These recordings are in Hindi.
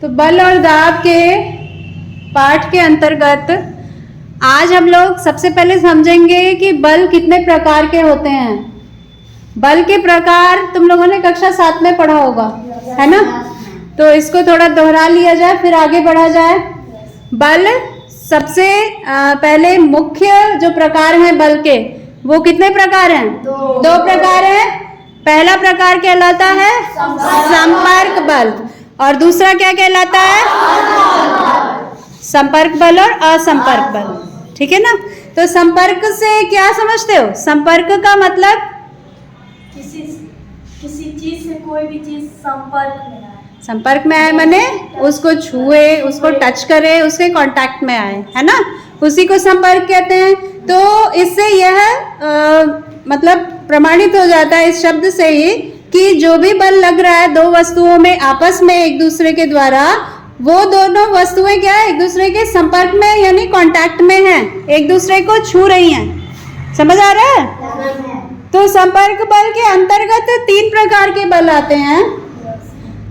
तो बल और दाब के पाठ के अंतर्गत आज हम लोग सबसे पहले समझेंगे कि बल कितने प्रकार के होते हैं। बल के प्रकार तुम लोगों ने कक्षा 7 में पढ़ा होगा, है ना? तो इसको थोड़ा दोहरा लिया जाए फिर आगे बढ़ा जाए। बल सबसे पहले मुख्य जो प्रकार हैं बल के, वो कितने प्रकार हैं? दो प्रकार हैं। पहला प्रकार कहलाता है संपर्क बल और दूसरा क्या कहलाता है? संपर्क बल और असंपर्क बल। ठीक है ना? तो संपर्क से क्या समझते हो? संपर्क का मतलब किसी चीज से कोई भी चीज संपर्क में आए। संपर्क में आए माने उसको छुए, उसको टच करे, उसके कांटेक्ट में आए, है ना? उसी को संपर्क कहते हैं। तो इससे यह मतलब प्रमाणित हो जाता है इस शब्द से ही कि जो भी बल लग रहा है दो वस्तुओं में आपस में एक दूसरे के द्वारा, वो दोनों वस्तुएं क्या है? एक दूसरे के संपर्क में यानी कांटेक्ट में हैं, एक दूसरे को छू रही हैं। समझ आ रहा है? तो संपर्क बल के अंतर्गत 3 प्रकार के बल आते हैं।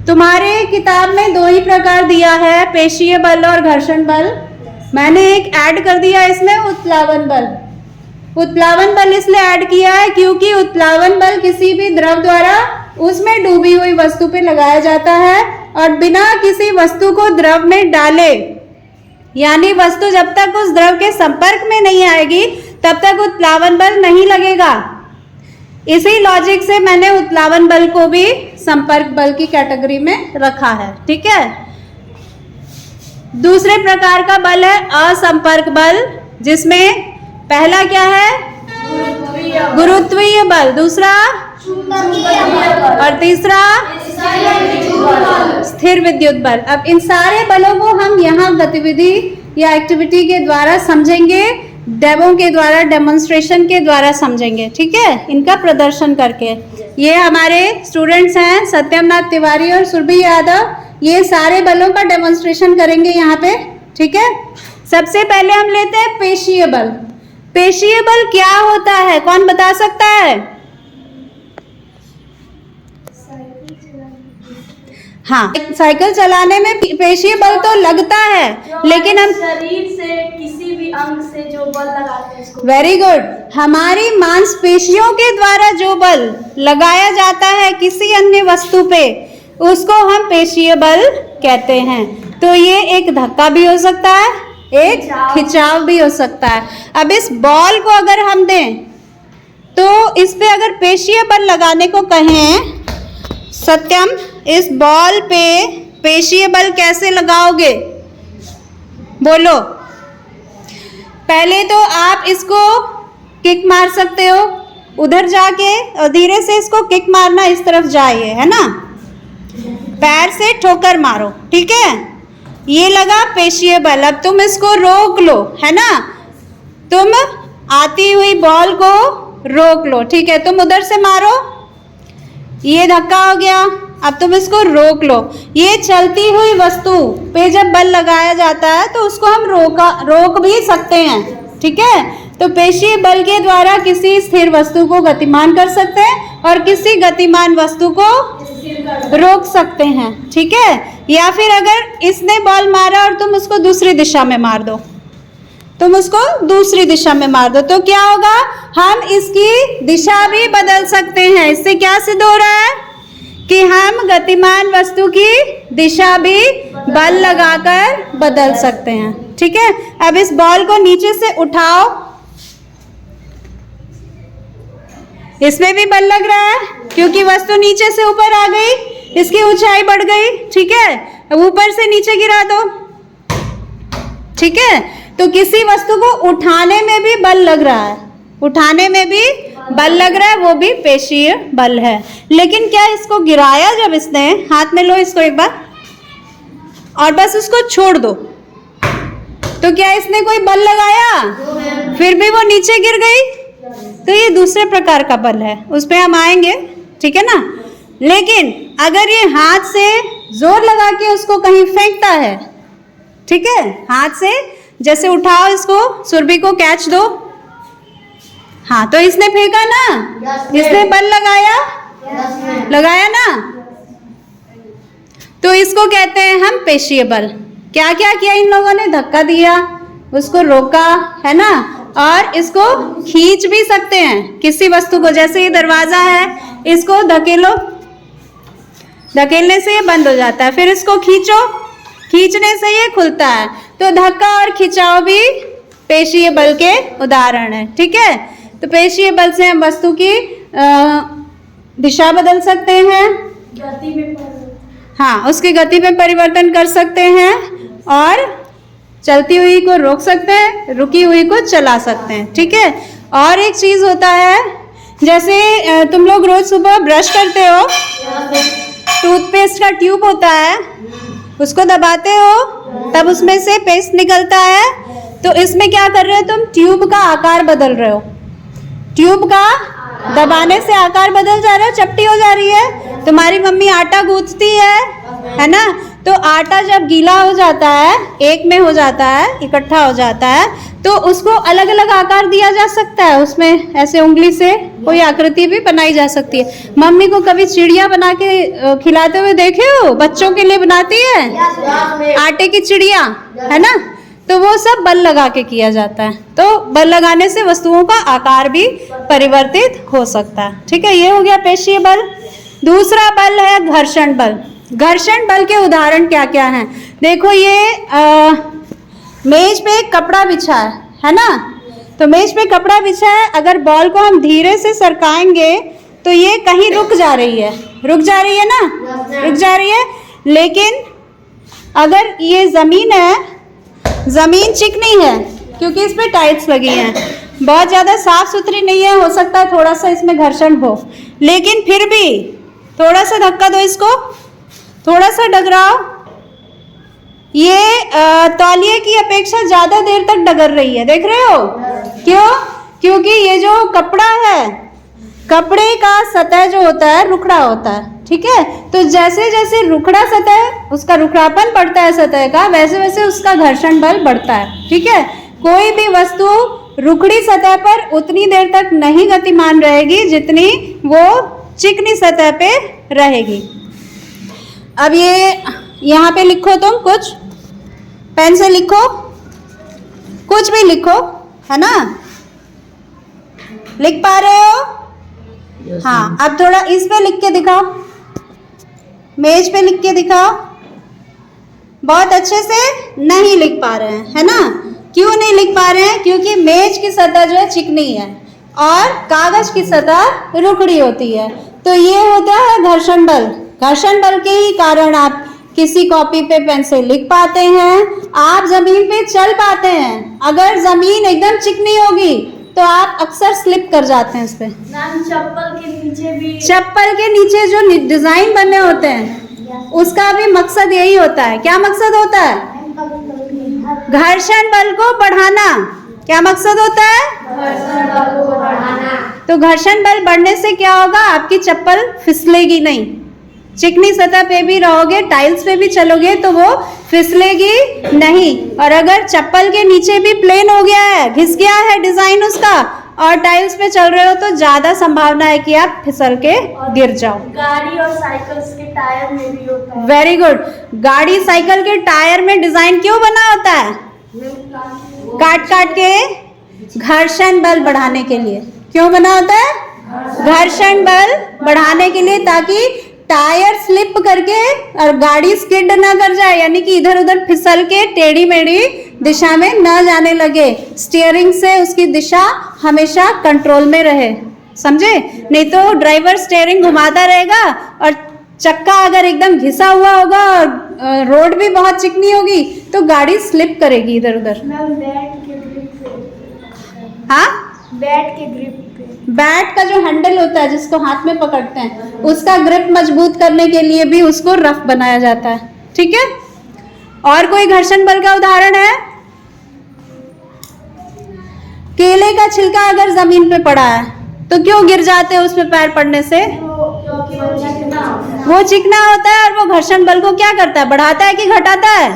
तुम्हारे किताब में 2 ही प्रकार दिया है, पेशीय बल और घर्षण बल। मैंने एक ऐड कर दिया इसमें, उत्प्लावन बल। उत्प्लावन बल इसलिए ऐड किया है क्योंकि उत्प्लावन बल किसी भी द्रव द्वारा उसमें डूबी हुई वस्तु पे लगाया जाता है और बिना किसी वस्तु को द्रव में डाले, यानी वस्तु जब तक उस द्रव के संपर्क में नहीं आएगी तब तक उत्प्लावन बल नहीं लगेगा। इसी लॉजिक से मैंने उत्प्लावन बल को भी संपर्क बल की कैटेगरी में रखा है। ठीक है? दूसरे प्रकार का बल है असंपर्क बल, जिसमें पहला क्या है? गुरुत्वीय बल, दूसरा और तीसरा स्थिर विद्युत बल। अब इन सारे बलों को हम यहाँ गतिविधि या एक्टिविटी के द्वारा समझेंगे, डेमो के द्वारा, डेमोन्स्ट्रेशन के द्वारा समझेंगे। ठीक है? इनका प्रदर्शन करके। ये हमारे स्टूडेंट्स हैं सत्यम नाथ तिवारी और सुरभि यादव, ये सारे बलों का डेमोन्स्ट्रेशन करेंगे यहाँ पे। ठीक है? सबसे पहले हम लेते हैं पेशीय बल। पेशीय बल क्या होता है? कौन बता सकता है? हाँ, साइकिल चलाने में पेशीय बल तो लगता है, लेकिन हम शरीर से किसी भी अंग से जो बल लगाते हैं इसको। Very good. हमारी मांसपेशियों के द्वारा जो बल लगाया जाता है किसी अन्य वस्तु पे, उसको हम पेशीय बल कहते हैं। तो ये एक धक्का भी हो सकता है, एक खिंचाव भी हो सकता है। अब इस बॉल को अगर हम दें तो इस पे अगर पेशीय बल लगाने को कहें, सत्यम इस बॉल पे पेशीय बल कैसे लगाओगे? बोलो। पहले तो आप इसको किक मार सकते हो, उधर जाके और धीरे से इसको किक मारना, इस तरफ जाइए, है ना? पैर से ठोकर मारो। ठीक है? ये लगा पेशीय बल। अब तुम इसको रोक लो, है ना? तुम आती हुई बॉल को रोक लो। ठीक है? तुम उधर से मारो, ये धक्का हो गया। अब तुम इसको रोक लो। ये चलती हुई वस्तु पे जब बल लगाया जाता है तो उसको हम रोक भी सकते हैं। ठीक है? तो पेशीय बल के द्वारा किसी स्थिर वस्तु को गतिमान कर सकते हैं और किसी गतिमान वस्तु को रोक सकते हैं। ठीक है? या फिर अगर इसने बॉल मारा और तुम उसको दूसरी दिशा में मार दो, तुम उसको दूसरी दिशा में मार दो, तो क्या होगा? हम इसकी दिशा भी बदल सकते हैं। इससे क्या सिद्ध हो रहा है कि हम गतिमान वस्तु की दिशा भी बल लगाकर बदल सकते हैं। ठीक है? अब इस बॉल को नीचे से उठाओ, इसमें भी बल लग रहा है क्योंकि वस्तु नीचे से ऊपर आ गई, इसकी ऊंचाई बढ़ गई। ठीक है? अब ऊपर से नीचे गिरा दो। ठीक है? तो किसी वस्तु को उठाने में भी बल लग रहा है, उठाने में भी बल लग रहा है, वो भी पेशीय बल है। लेकिन क्या इसको गिराया जब इसने, हाथ में लो इसको एक बार और बस उसको छोड़ दो, तो क्या इसने कोई बल लगाया? फिर भी वो नीचे गिर गई। तो ये दूसरे प्रकार का बल है, उस पर हम आएंगे। ठीक है ना? लेकिन अगर ये हाथ से जोर लगा के उसको कहीं फेंकता है, ठीक है, हाथ से जैसे उठाओ इसको, सुरभि को कैच दो, हाँ, तो इसने फेंका ना, इसने बल लगाया, लगाया ना, तो इसको कहते हैं हम पेशीय बल। क्या क्या किया इन लोगों ने? धक्का दिया, उसको रोका, है ना, और इसको खींच भी सकते हैं किसी वस्तु को। जैसे ये दरवाजा है, इसको धकेलो, धकेलने से ये बंद हो जाता है, फिर इसको खींचो, खींचने से ये खुलता है। तो धक्का और खिंचाव भी पेशीय बल के उदाहरण है। ठीक है, तो पेशीय बल से हम वस्तु की दिशा बदल सकते हैं, गति में हाँ, उसकी गति में परिवर्तन कर सकते हैं, और चलती हुई को रोक सकते हैं, रुकी हुई को चला सकते हैं। ठीक है, और एक चीज होता है, जैसे तुम लोग रोज सुबह ब्रश करते हो, टूथपेस्ट का ट्यूब होता है, उसको दबाते हो तब उसमें से पेस्ट निकलता है। तो इसमें क्या कर रहे हो तुम? ट्यूब का आकार बदल रहे हो, ट्यूब का दबाने से आकार बदल जा रहा है, चपटी हो जा रही है। तुम्हारी मम्मी आटा गूंथती है ना, तो आटा जब गीला हो जाता है, एक में हो जाता है, इकट्ठा हो जाता है, तो उसको अलग अलग आकार दिया जा सकता है। उसमें ऐसे उंगली से कोई आकृति भी बनाई जा सकती है। मम्मी को कभी चिड़िया बना के खिलाते हुए देखे हो? बच्चों के लिए बनाती है आटे की चिड़िया, है ना, तो वो सब बल लगा के किया जाता है। तो बल लगाने से वस्तुओं का आकार भी परिवर्तित हो सकता है। ठीक है, ये हो गया पेशीय बल। दूसरा बल है घर्षण बल। घर्षण बल के उदाहरण क्या क्या हैं? देखो, ये मेज पे एक कपड़ा बिछा है ना, तो मेज पे कपड़ा बिछा है, अगर बॉल को हम धीरे से सरकाएंगे तो ये कहीं रुक जा रही है, रुक जा रही है ना, रुक जा रही है। लेकिन अगर ये जमीन है, जमीन चिकनी है क्योंकि इस पे टाइल्स लगी हैं, बहुत ज़्यादा साफ सुथरी नहीं है, हो सकता है थोड़ा सा इसमें घर्षण हो, लेकिन फिर भी थोड़ा सा धक्का दो इसको, थोड़ा सा डगराओ, ये तौलिए की अपेक्षा ज़्यादा देर तक डगर रही है। देख रहे हो क्यों? क्योंकि ये जो कपड़ा है, कपड़े का सतह जो होता है रुखड़ा होता है। ठीक है, तो जैसे जैसे रुखड़ा सतह, उसका रुखड़ापन बढ़ता है सतह का, वैसे वैसे उसका घर्षण बल बढ़ता है। ठीक है, कोई भी वस्तु रुखड़ी सतह पर उतनी देर तक नहीं गतिमान रहेगी जितनी वो चिकनी सतह पे रहेगी। अब ये यहाँ पे लिखो, तुम कुछ पेन से लिखो, कुछ भी लिखो, है ना, लिख पा रहे हो? हाँ, अब थोड़ा इस पे लिख के दिखाओ, मेज पे लिख के दिखाओ। बहुत अच्छे से नहीं लिख पा रहे हैं, है ना? क्यों नहीं लिख पा रहे हैं? क्योंकि मेज की सतह जो है चिकनी है और कागज की सतह रुखड़ी होती है। तो ये होता है घर्षण बल। घर्षण बल के ही कारण आप किसी कॉपी पे पेन से लिख पाते हैं, आप जमीन पे चल पाते हैं। अगर जमीन एकदम चिकनी होगी तो आप अक्सर स्लिप कर जाते हैं इस पे। मैम, चप्पल के नीचे भी, चप्पल के नीचे जो डिजाइन बने होते हैं उसका भी मकसद यही होता है। क्या मकसद होता है? घर्षण बल को बढ़ाना। क्या मकसद होता है? घर्षण बल को बढ़ाना। तो घर्षण बल बढ़ने से क्या होगा? आपकी चप्पल फिसलेगी नहीं, चिकनी सतह पे भी रहोगे, टाइल्स पे भी चलोगे तो वो फिसलेगी नहीं। और अगर चप्पल के नीचे भी प्लेन हो गया है, घिस गया है डिजाइन उसका, और टाइल्स पे चल रहे हो तो ज्यादा संभावना है कि आप फिसल के गिर जाओ। गाड़ी और साइकिल के टायर में भी होता है। Very good. गाड़ी साइकिल के टायर में डिजाइन क्यों बना होता है? काट काट के घर्षण बल बढ़ाने के लिए। क्यों बना होता है? घर्षण बल बढ़ाने के लिए, ताकि टायर स्लिप करके और गाड़ी स्किड ना कर जाए, यानी कि इधर उधर फिसल के टेढ़ी मेढ़ी दिशा में न जाने लगे। स्टीयरिंग से उसकी दिशा हमेशा कंट्रोल में रहे, समझे? नहीं तो ड्राइवर स्टीयरिंग घुमाता रहेगा और चक्का अगर एकदम घिसा हुआ होगा और रोड भी बहुत चिकनी होगी तो गाड़ी स्लिप करेगी इधर उधर। मैम, बैट के ग्रिप पे। हाँ, बैट के ग्रिप पे। बैट का जो हैंडल होता है जिसको हाथ में पकड़ते हैं, उसका ग्रिप मजबूत करने के लिए भी उसको रफ बनाया जाता है। ठीक है, और कोई घर्षण बल का उदाहरण है? केले का छिलका अगर जमीन पे पड़ा है तो क्यों गिर जाते हैं उसमें पैर पड़ने से? वो चिकना होता है और वो घर्षण बल को क्या करता है? बढ़ाता है कि घटाता है?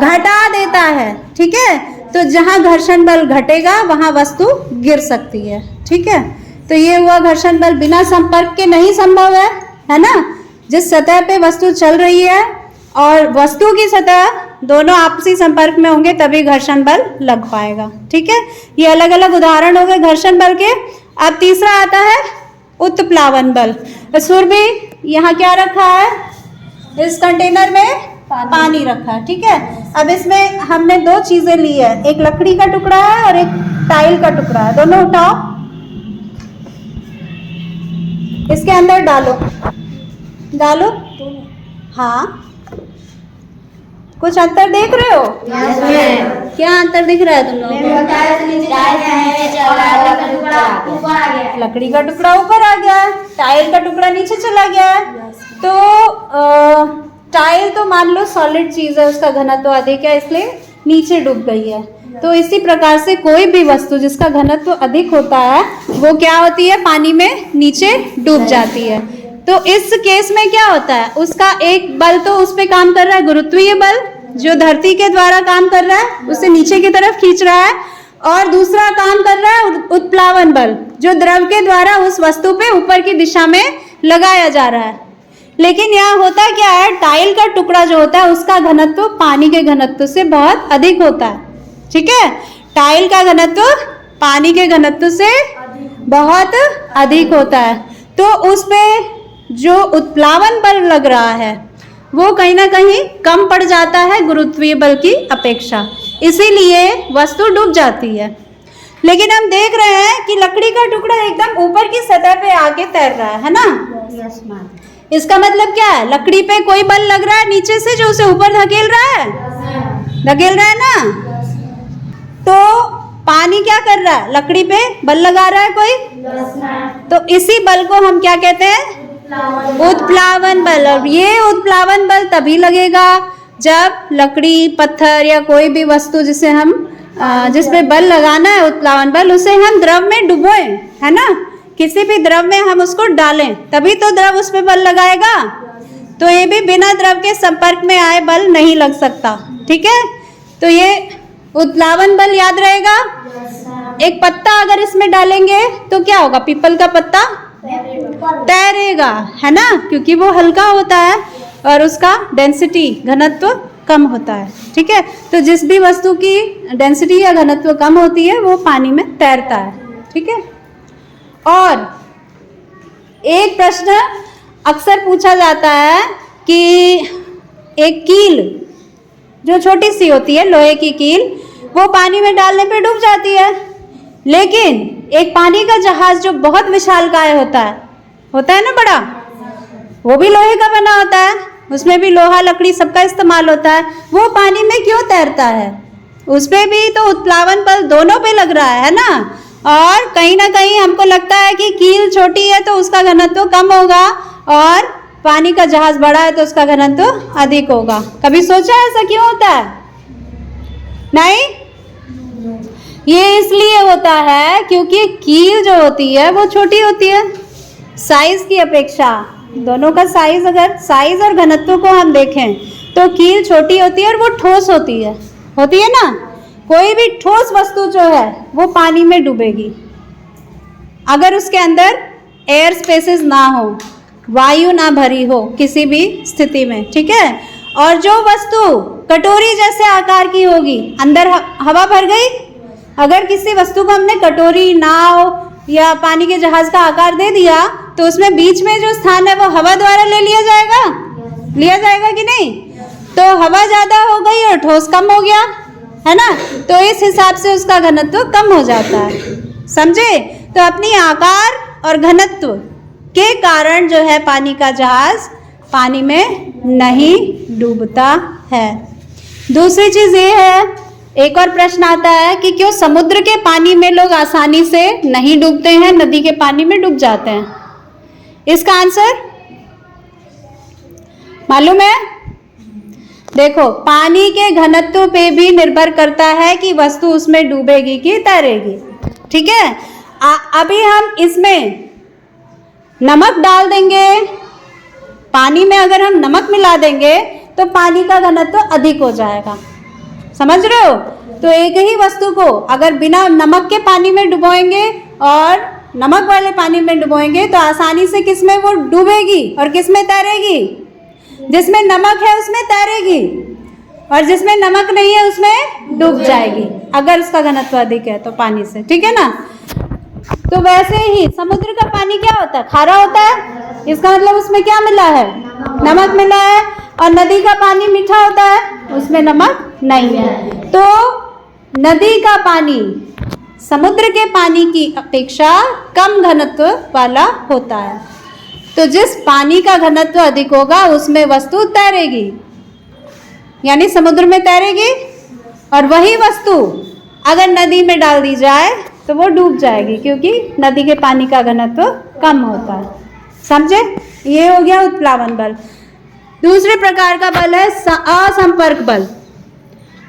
घटा देता है। ठीक है, तो जहां घर्षण बल घटेगा वहां वस्तु गिर सकती है। ठीक है, तो ये हुआ घर्षण बल। बिना संपर्क के नहीं संभव है ना? जिस सतह पे वस्तु चल रही है और वस्तु की सतह दोनों आपसी संपर्क में होंगे तभी घर्षण बल लग पाएगा। ठीक है, ये अलग अलग उदाहरण हो गए घर्षण बल के। अब तीसरा आता है उत्प्लावन बल। सुरभि, यहाँ क्या रखा है? इस कंटेनर में पानी रखा है। ठीक है, अब इसमें हमने दो चीजें ली है, एक लकड़ी का टुकड़ा है और एक टाइल का टुकड़ा है। दोनों उठाओ, इसके अंदर डालो, डालो। हाँ, कुछ अंतर देख रहे हो? क्या अंतर दिख रहा है तुम लोगों को? लकड़ी का टुकड़ा ऊपर आ गया है, टाइल का टुकड़ा नीचे चला गया है। तो टाइल तो मान लो सॉलिड चीज है, उसका घनत्व अधिक है इसलिए नीचे डूब गई है। तो इसी प्रकार से कोई भी वस्तु जिसका घनत्व अधिक होता है वो क्या होती है? पानी में नीचे डूब जाती है। तो इस केस में क्या होता है? उसका एक बल तो उस पे काम कर रहा है, गुरुत्वीय बल जो धरती के द्वारा काम कर रहा है, उसे नीचे की तरफ खींच रहा है, और दूसरा काम कर रहा है उत्प्लावन बल जो द्रव के द्वारा उस वस्तु पे ऊपर की दिशा में लगाया जा रहा है। लेकिन यहाँ होता क्या है? टाइल का टुकड़ा जो होता है उसका घनत्व पानी के घनत्व से बहुत अधिक होता है। ठीक है, टाइल का घनत्व पानी के घनत्व से बहुत अधिक होता है। तो उस पे जो उत्प्लावन बल लग रहा है वो कहीं ना कहीं कम पड़ जाता है गुरुत्वीय बल की अपेक्षा, इसीलिए वस्तु डूब जाती है। लेकिन हम देख रहे हैं कि लकड़ी का टुकड़ा एकदम ऊपर की सतह पे आके तैर रहा है ना? इसका मतलब क्या है? लकड़ी पे कोई बल लग रहा है नीचे से जो उसे ऊपर धकेल रहा है, धकेल रहा है ना? तो पानी क्या कर रहा है? लकड़ी पे बल लगा रहा है कोई, तो इसी बल को हम क्या कहते हैं? उत्प्लावन बल। और ये उत्प्लावन बल तभी लगेगा जब लकड़ी, पत्थर या कोई भी वस्तु जिसे हम जिस पे बल लगाना है उत्प्लावन बल, उसे हम द्रव में डुबोए, है ना? किसी भी द्रव में हम उसको डालें तभी तो द्रव उस पे बल लगाएगा। तो ये भी बिना द्रव के संपर्क में आए बल नहीं लग सकता। ठीक है, तो ये उत्प्लावन बल याद रहेगा। एक पत्ता अगर इसमें डालेंगे तो क्या होगा? पीपल का पत्ता तैरेगा, है ना? क्योंकि वो हल्का होता है और उसका डेंसिटी, घनत्व कम होता है। ठीक है, तो जिस भी वस्तु की डेंसिटी या घनत्व कम होती है वो पानी में तैरता है। ठीक है, और एक प्रश्न अक्सर पूछा जाता है कि एक कील जो छोटी सी होती है, लोहे की कील, वो पानी में डालने पे डूब जाती है। लेकिन एक पानी का जहाज जो बहुत विशालकाय होता है ना बड़ा, वो भी लोहे का बना होता है, उसमें भी लोहा लकड़ी सबका इस्तेमाल होता है। वो पानी में क्यों तैरता है? उस पे भी तो उत्प्लावन बल दोनों पे लग रहा है ना? और कहीं ना कहीं हमको लगता है कि कील छोटी है तो उसका घनत्व कम होगा और पानी का जहाज बड़ा है तो उसका घनत्व अधिक होगा। कभी सोचा ऐसा क्यों होता है? नहीं, ये इसलिए होता है क्योंकि कील जो होती है वो छोटी होती है साइज की अपेक्षा। दोनों का साइज, अगर साइज और घनत्व को हम देखें तो कील छोटी होती है और वो ठोस होती है ना? कोई भी ठोस वस्तु जो है वो पानी में डूबेगी अगर उसके अंदर एयर स्पेसेस ना हो, वायु ना भरी हो किसी भी स्थिति में। ठीक है, और जो वस्तु कटोरी जैसे आकार की होगी, अंदर हवा भर गई, अगर किसी वस्तु को हमने कटोरी, नाव या पानी के जहाज का आकार दे दिया तो उसमें बीच में जो स्थान है वो हवा द्वारा ले लिया जाएगा कि नहीं? तो हवा ज्यादा हो गई और ठोस कम हो गया, है ना? तो इस हिसाब से उसका घनत्व कम हो जाता है। समझे? तो अपनी आकार और घनत्व के कारण जो है पानी का जहाज पानी में नहीं डूबता है। दूसरी चीज ये है, एक और प्रश्न आता है कि क्यों समुद्र के पानी में लोग आसानी से नहीं डूबते हैं, नदी के पानी में डूब जाते हैं? इसका आंसर मालूम है? देखो, पानी के घनत्व पे भी निर्भर करता है कि वस्तु उसमें डूबेगी कि तैरेगी। ठीक है, अभी हम इसमें नमक डाल देंगे, पानी में अगर हम नमक मिला देंगे तो पानी का घनत्व अधिक हो जाएगा। समझ रहे हो? तो एक ही वस्तु को अगर बिना नमक के पानी में डुबोएंगे और नमक वाले पानी में डुबोएंगे तो आसानी से किस में वो डूबेगी और किस में तैरेगी? जिसमें नमक है उसमें तैरेगी और जिसमें नमक नहीं है उसमें डूब जाएगी, अगर उसका घनत्व अधिक है तो पानी से, ठीक है ना। तो वैसे ही समुद्र का पानी क्या होता है, खारा होता है, इसका मतलब उसमें क्या मिला है, नमक मिला है। और नदी का पानी मीठा होता है, उसमें नमक नहीं है। तो नदी का पानी समुद्र के पानी की अपेक्षा कम घनत्व वाला होता है। तो जिस पानी का घनत्व अधिक होगा उसमें वस्तु तैरेगी, यानी समुद्र में तैरेगी, और वही वस्तु अगर नदी में डाल दी जाए तो वो डूब जाएगी, क्योंकि नदी के पानी का घनत्व कम होता है। समझे? ये हो गया उत्प्लावन बल। दूसरे प्रकार का बल है असंपर्क बल।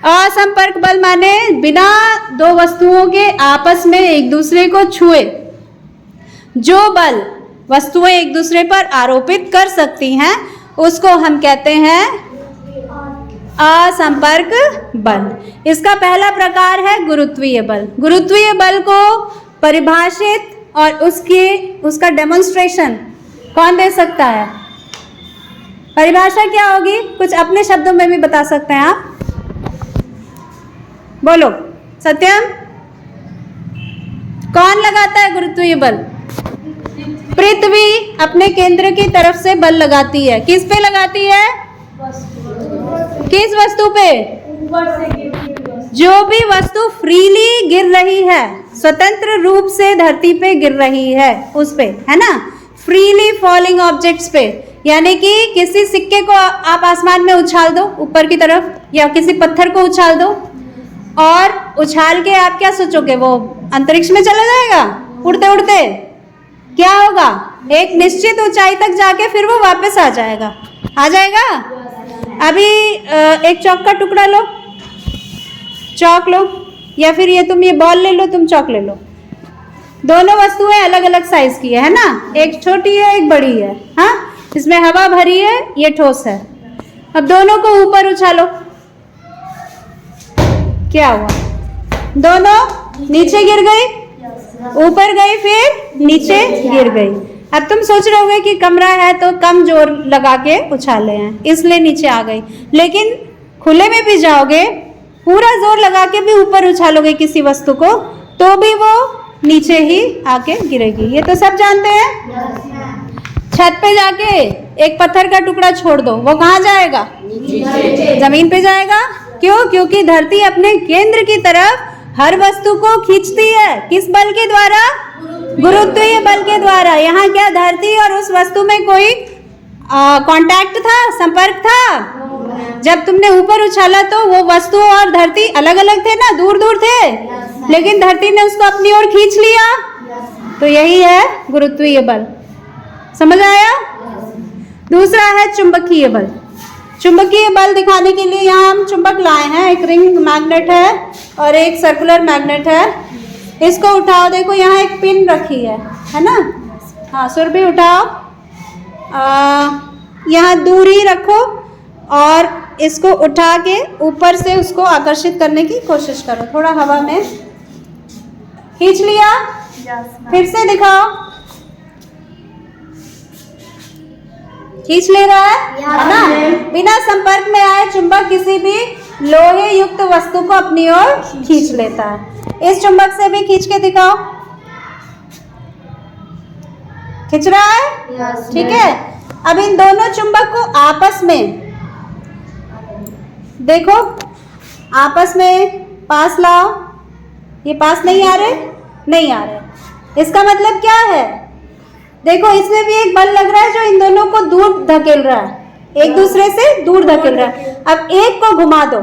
असंपर्क बल माने बिना दो वस्तुओं के आपस में एक दूसरे को छुए जो बल वस्तुएं एक दूसरे पर आरोपित कर सकती हैं उसको हम कहते हैं असंपर्क बल। इसका पहला प्रकार है गुरुत्वीय बल। गुरुत्वीय बल को परिभाषित और उसका डेमोन्स्ट्रेशन कौन दे सकता है? परिभाषा क्या होगी? कुछ अपने शब्दों में भी बता सकते हैं आप, बोलो। सत्यम, कौन लगाता है गुरुत्वीय बल? पृथ्वी अपने केंद्र की तरफ से बल लगाती है। किस पे लगाती है? किस वस्तु पे? ऊपर से गिरती हुई वस्तु। जो भी वस्तु फ्रीली गिर रही है, स्वतंत्र रूप से धरती पे गिर रही है, उस पे, है ना, फ्रीली फॉलिंग ऑब्जेक्ट्स पे। यानी कि किसी सिक्के को आप आसमान में उछाल दो ऊपर की तरफ, या किसी पत्थर को उछाल दो, और उछाल के आप क्या सोचोगे, वो अंतरिक्ष में चला जाएगा उड़ते उड़ते? क्या होगा? एक निश्चित ऊंचाई तक जाके फिर वो वापस आ जाएगा। आ जाएगा? अभी एक चौक का टुकड़ा लो, चौक लो, या फिर ये तुम ये बॉल ले लो, तुम चौक ले लो। दोनों वस्तुएं अलग अलग साइज की है ना, एक छोटी है एक बड़ी है, हाँ, इसमें हवा भरी है, ये ठोस है। अब दोनों को ऊपर उछालो, क्या हुआ? दोनों नीचे गिर गई, ऊपर गई, फिर नीचे गिर गई। अब तुम सोच रहे होगे कि कमरा है तो कम जोर लगा के उछाले हैं इसलिए नीचे आ गई, लेकिन खुले में भी जाओगे, पूरा जोर लगा के भी ऊपर उछालोगे किसी वस्तु को, तो भी वो नीचे ही आके गिरेगी। ये तो सब जानते हैं। छत पे जाके एक पत्थर का टुकड़ा छोड़ दो, वो कहाँ जाएगा? जमीन पे जाएगा। क्यों? क्योंकि धरती अपने केंद्र की तरफ हर वस्तु को खींचती है। किस बल के द्वारा? गुरुत्वीय बल के द्वारा। यहाँ क्या धरती और उस वस्तु में कोई कांटेक्ट था, संपर्क था? जब तुमने ऊपर उछाला तो वो वस्तु और धरती अलग अलग थे ना, दूर दूर थे, लेकिन धरती ने उसको अपनी ओर खींच लिया। तो यही है गुरुत्वीय बल। समझ आया? दूसरा है चुंबकीय बल। चुंबकीय बल दिखाने के लिए यहाँ हम चुंबक लाए हैं, एक रिंग मैग्नेट है और एक सर्कुलर मैग्नेट है। इसको उठाओ, देखो यहाँ एक पिन रखी है ना, हाँ, सुरभि उठाओ, यहाँ दूर ही रखो और इसको उठा के ऊपर से उसको आकर्षित करने की कोशिश करो, थोड़ा हवा में खींच लिया, फिर से दिखाओ, खींच ले रहा है ना। बिना संपर्क में आए चुंबक किसी भी लोहे युक्त वस्तु को अपनी ओर खींच लेता है। इस चुंबक से भी खींच के दिखाओ, खींच रहा है, ठीक है। अब इन दोनों चुंबक को आपस में देखो, आपस में पास लाओ। ये पास नहीं आ रहे, नहीं आ रहे। इसका मतलब क्या है? देखो, इसमें भी एक बल लग रहा है जो इन दोनों को दूर धकेल रहा है, एक दूसरे से दूर धकेल रहा है। अब एक को घुमा दो,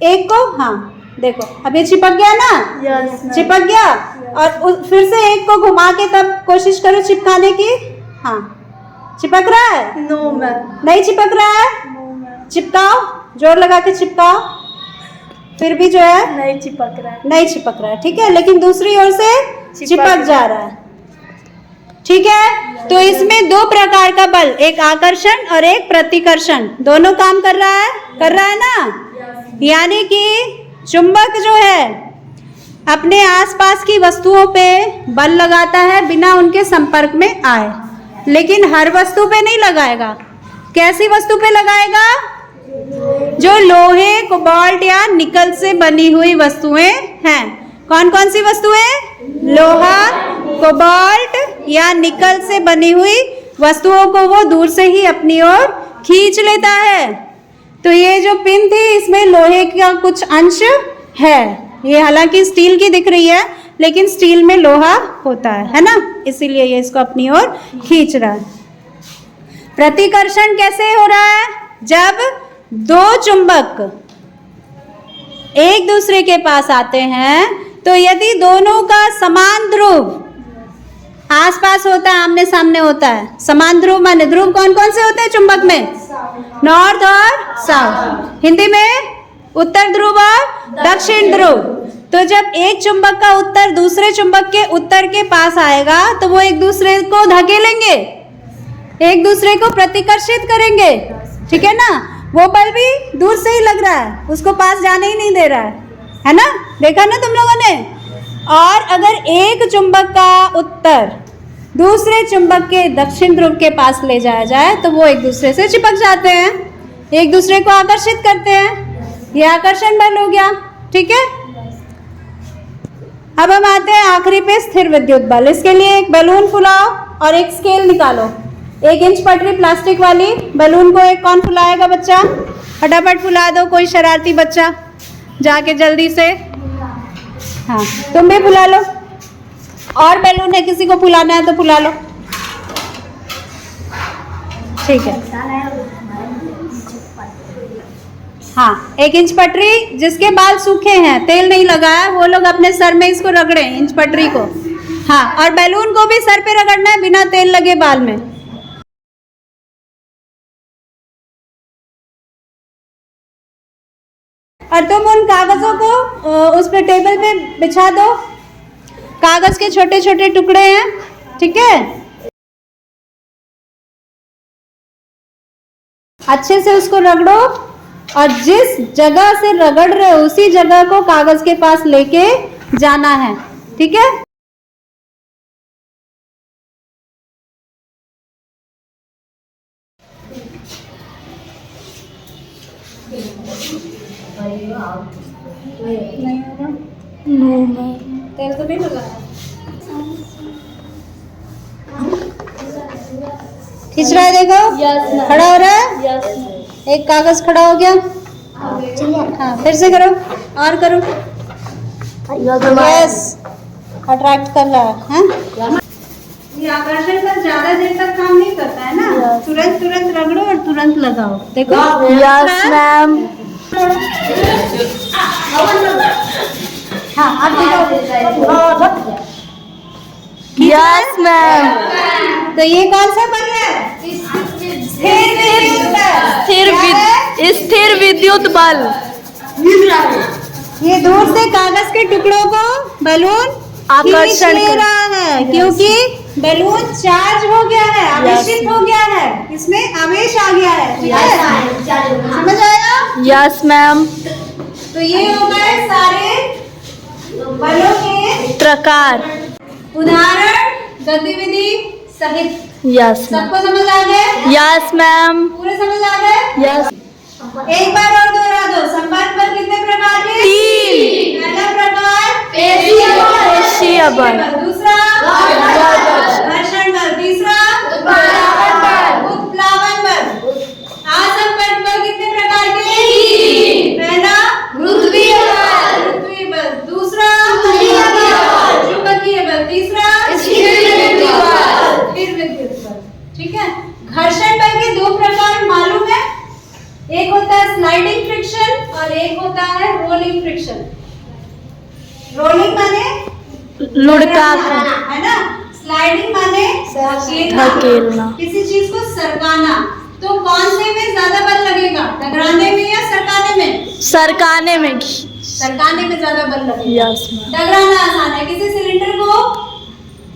एक को, हाँ देखो अब ये चिपक गया ना, चिपक गया, और फिर से एक को घुमा के तब कोशिश करो चिपकाने की। हाँ, चिपक रहा है? नो मैम, नहीं चिपक रहा है। चिपकाओ, जोर लगा के चिपकाओ, फिर भी जो है नहीं चिपक रहा है, नहीं चिपक रहा है, ठीक है, लेकिन दूसरी ओर से चिपक जा रहा है, ठीक है। तो इसमें दो प्रकार का बल, एक आकर्षण और एक प्रतिकर्षण, दोनों काम कर रहा है ना। यानी कि चुंबक जो है अपने आसपास की वस्तुओं पे बल लगाता है बिना उनके संपर्क में आए, लेकिन हर वस्तु पे नहीं लगाएगा। कैसी वस्तु पे लगाएगा? जो लोहे, कोबाल्ट या निकल से बनी हुई वस्तुएं हैं। कौन कौन सी वस्तुएं? लोहा, कोबाल्ट या निकल से बनी हुई वस्तुओं को वो दूर से ही अपनी ओर खींच लेता है। तो ये जो पिन थी इसमें लोहे का कुछ अंश है। ये हालांकि स्टील की दिख रही है लेकिन स्टील में लोहा होता है ना, इसीलिए ये इसको अपनी ओर खींच रहा है। प्रतिकर्षण कैसे हो रहा है? जब दो चुंबक एक दूसरे के पास आते हैं तो यदि दोनों का समान ध्रुव आसपास होता है, आमने सामने होता है, समान ध्रुव माने ध्रुव कौन कौन से होते हैं चुंबक में? नॉर्थ और साउथ, हिंदी में उत्तर ध्रुव और दक्षिण ध्रुव। तो जब एक चुंबक का उत्तर दूसरे चुंबक के उत्तर के पास आएगा तो वो एक दूसरे को धकेलेंगे, एक दूसरे को प्रतिकर्षित करेंगे, ठीक है ना। वो बल भी दूर से ही लग रहा है, उसको पास जाने ही नहीं दे रहा है ना, देखा ना तुम लोगों ने। और अगर एक चुंबक का उत्तर दूसरे चुंबक के दक्षिण ध्रुव के पास ले जाया जाए तो वो एक दूसरे से चिपक जाते हैं, एक दूसरे को आकर्षित करते हैं। ये आकर्षण बल हो गया, ठीक है। अब हम आते हैं आखिरी पे, स्थिर विद्युत बल। इसके लिए एक बैलून फुलाओ और एक स्केल निकालो। 1 इंच पटरी प्लास्टिक वाली बैलून को एक कौन फुलाएगा बच्चा? फटाफट फुला दो, कोई शरारती बच्चा जाके जल्दी से। हाँ तुम भी फुला लो। और बैलून है किसी को फुलाना है तो फुला लो, ठीक है। हाँ 1 इंच पटरी, जिसके बाल सूखे हैं, तेल नहीं लगा है, वो लोग अपने सर में इसको रगड़े इंच पटरी को। हाँ और बैलून को भी सर पे रगड़ना है बिना तेल लगे बाल में। और तुम उन कागजों को उस पे टेबल पे बिछा दो। कागज के छोटे छोटे टुकड़े हैं, ठीक है। अच्छे से उसको रगड़ो और जिस जगह से रगड़ रहे हो उसी जगह को कागज के पास लेके जाना है, ठीक है। नहीं होगा, तेल तो नहीं लगा। खींच रहा है, देखो खड़ा हो रहा है। एक कागज खड़ा हो गया। हाँ फिर से करो और करो। यस, अट्रैक्ट कर रहा है। ये आकर्षण पर ज्यादा देर तक काम नहीं करता है ना, तुरंत तुरंत रगड़ो और तुरंत लगाओ। देखो यस मैम। हाँ आप दिखाओ। Yes ma'am. तो ये कौन सा बल है? स्थिर विद्युत बल। ये दूर से कागज के टुकड़ों को बैलून आकर्षण ले रहा है, क्योंकि बैलून चार्ज हो गया है, आवेशित हो गया है, इसमें आवेश आ गया है, ठीक है। समझ आया? Yes ma'am. तो ये हो गए सारे बलों के प्रकार, उदाहरण, गतिविधि सहित। यस सबको समझ आ गया? Yes ma'am. पूरे समझ आ गए? यस। एक बार और दोहरा दो। संपर्क बल कितने प्रकार के? 3। पहला प्रकार पेशीय बल। दूसरा घर्षण बल। तीसरा उत्प्लावन बल। असंपर्क बल कितने प्रकार के? 3। पहला गुरुत्वीय बल। दूसरा चुंबकीय बल। तीसरा स्थिर विद्युत बल, ठीक है। घर्षण बल के 2 प्रकार मालूम है, एक होता है स्लाइडिंग फ्रिक्शन और एक होता है रोलिंग फ्रिक्शन। रोलिंग माने लुढ़का है ना, स्लाइडिंग माने धकेलना, किसी चीज को सरकाना। तो कौन से में ज्यादा बल लगेगा, टकराने में या सरकाने में? सरकाने में। सरकाने में ज्यादा बल लगेगा। Yes ma'am. टकराना आसान है, किसी सिलेंडर को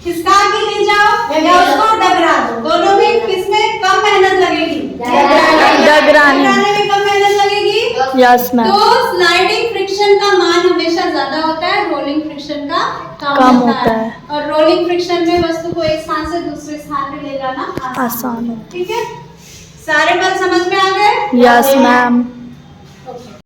खिसका के ले जाओ या उसको डगरा दो, दोनों में किसमें कम मेहनत लगेगी? डगराने में कम मेहनत लगेगी। Yes ma'am. तो स्लाइडिंग फ्रिक्शन का मान हमेशा ज्यादा होता है, रोलिंग फ्रिक्शन का कम होता है। और रोलिंग फ्रिक्शन में वस्तु को एक स्थान से दूसरे स्थान पे ले जाना आसान है, ठीक है। सारे बल समझ में आ गए? Yes ma'am.